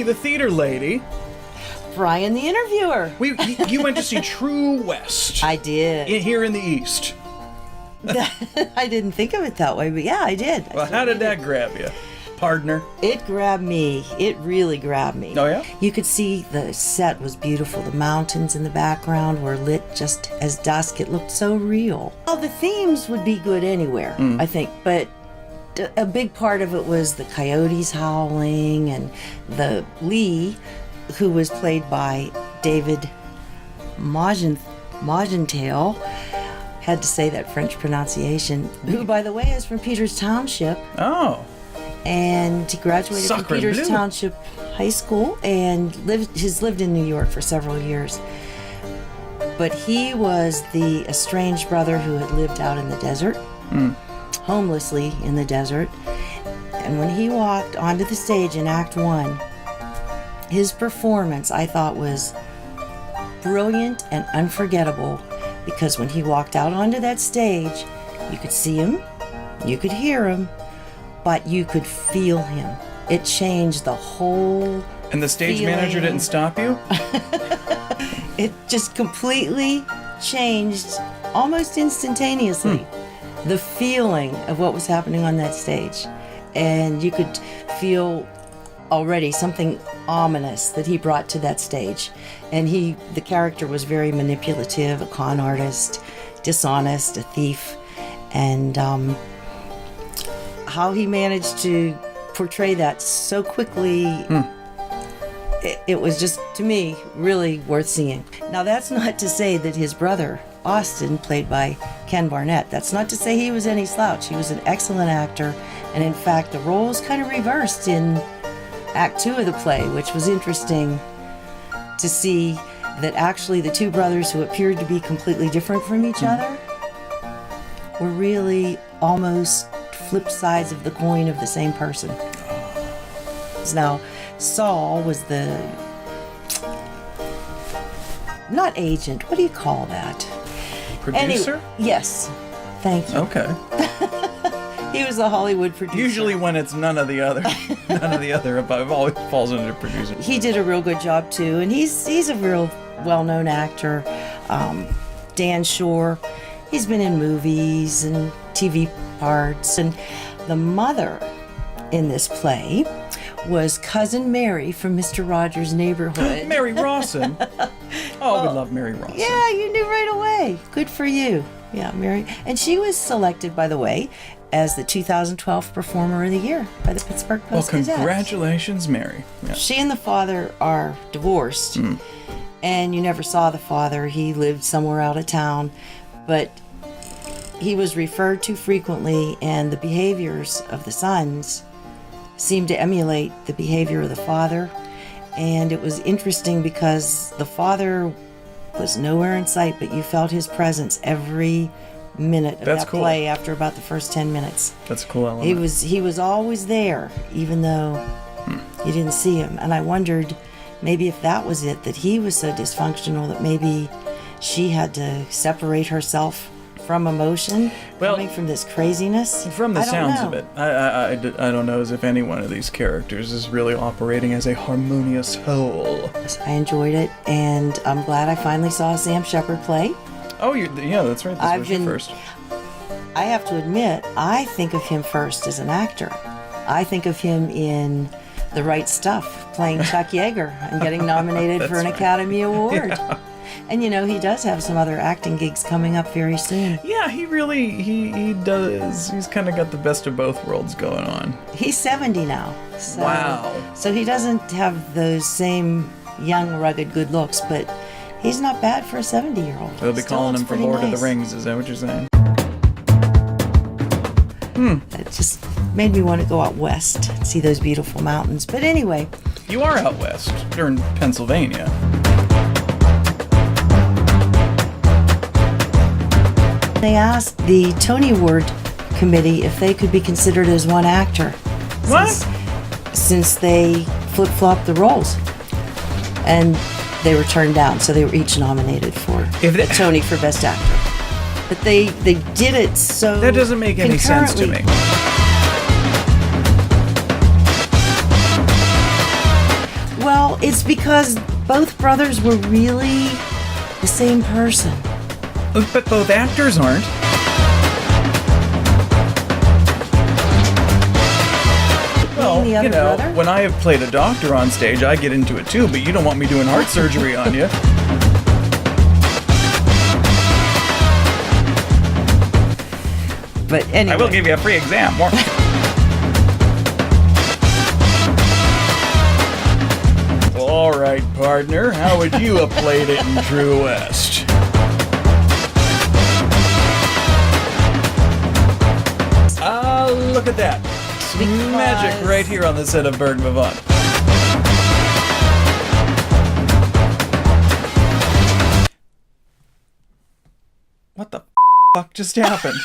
Lonnie the Theatre Lady. Brian the Interviewer. You went to see True West. I did. Here in the East. I didn't think of it that way, but yeah, I did. Well, how did that grab you? Partner? It grabbed me. It really grabbed me. Oh, yeah? You could see the set was beautiful. The mountains in the background were lit just as dusk. It looked so real. Well, the themes would be good anywhere, I think, but a big part of it was the coyotes howling, and the Lee, who was played by David Mogentail, had to say that French pronunciation, who, by the way, is from Peters Township. Oh. And he graduated from Peters Township High School and has lived in New York for several years. But he was the estranged brother who had lived out in the desert, homelessly in the desert. And when he walked onto the stage in Act 1, his performance, I thought, was brilliant and unforgettable, because when he walked out onto that stage, you could see him, you could hear him, but you could feel him. It changed the whole And the stage manager didn't stop you? It just completely changed, almost instantaneously, the feeling of what was happening on that stage. And you could feel already something ominous that he brought to that stage. And the character was very manipulative, a con artist, dishonest, a thief. And how he managed to portray that so quickly, it was just, to me, really worth seeing. Now, that's not to say that his brother, Austin, played by Ken Barnett, that's not to say he was any slouch. He was an excellent actor. And in fact, the roles kind of reversed in Act 2 of the play, which was interesting to see that actually the two brothers, who appeared to be completely different from each other, were really almost flip sides of the coin of the same person. Now, Saul was the, not agent, what do you call that? Producer? Anyway, yes, thank you. Okay. He was the Hollywood producer. Usually when it's none of the other above, always falls under producer. He did a real good job too, and he's a real well-known actor. Dan Shore, he's been in movies and TV parts, and the mother in this play was Cousin Mary from Mr. Rogers' Neighborhood. Mary Rawson. Oh, we love Mary Rawson. Yeah, you knew right away. Good for you. Yeah, Mary. And she was selected, by the way, as the 2012 Performer of the Year by the Pittsburgh Post-Gazette. Well, congratulations, Mary. Yeah. She and the father are divorced, and you never saw the father. He lived somewhere out of town, but he was referred to frequently, and the behaviors of the sons seemed to emulate the behavior of the father. And it was interesting because the father was nowhere in sight, but you felt his presence every minute of that play after about the first 10 minutes. That's a cool element. He was always there, even though you didn't see him. And I wondered maybe if that was it, that he was so dysfunctional that maybe she had to separate herself from emotion, coming from this craziness. From the sounds of it, I don't know as if any one of these characters is really operating as a harmonious whole. I enjoyed it, and I'm glad I finally saw a Sam Shepard play. Oh, yeah, that's right. This was your first. I have to admit, I think of him first as an actor. I think of him in The Right Stuff, playing Chuck Yeager and getting nominated for an Academy Award. Yeah. And he does have some other acting gigs coming up very soon. Yeah, he does. He's kind of got the best of both worlds going on. He's 70 now. So, wow. So he doesn't have those same young, rugged good looks, but he's not bad for a 70-year-old. They'll be calling him for Lord of the Rings, is that what you're saying? It just made me want to go out west and see those beautiful mountains. But anyway. You are out west. You're in Pennsylvania. They asked the Tony Award committee if they could be considered as one actor. What? Since they flip-flopped the roles. And they were turned down, so they were each nominated for a Tony for Best Actor. But they did it so that doesn't make any sense to me. it's because both brothers were really the same person. But both actors aren't. Well, The other brother? when I have played a doctor on stage, I get into it too, but you don't want me doing heart surgery on you. But anyway. I will give you a free exam. More. All right, partner, how would you have played it in True West? Look at that. Magic right here on the set of Burgh Vivant. What the fuck just happened?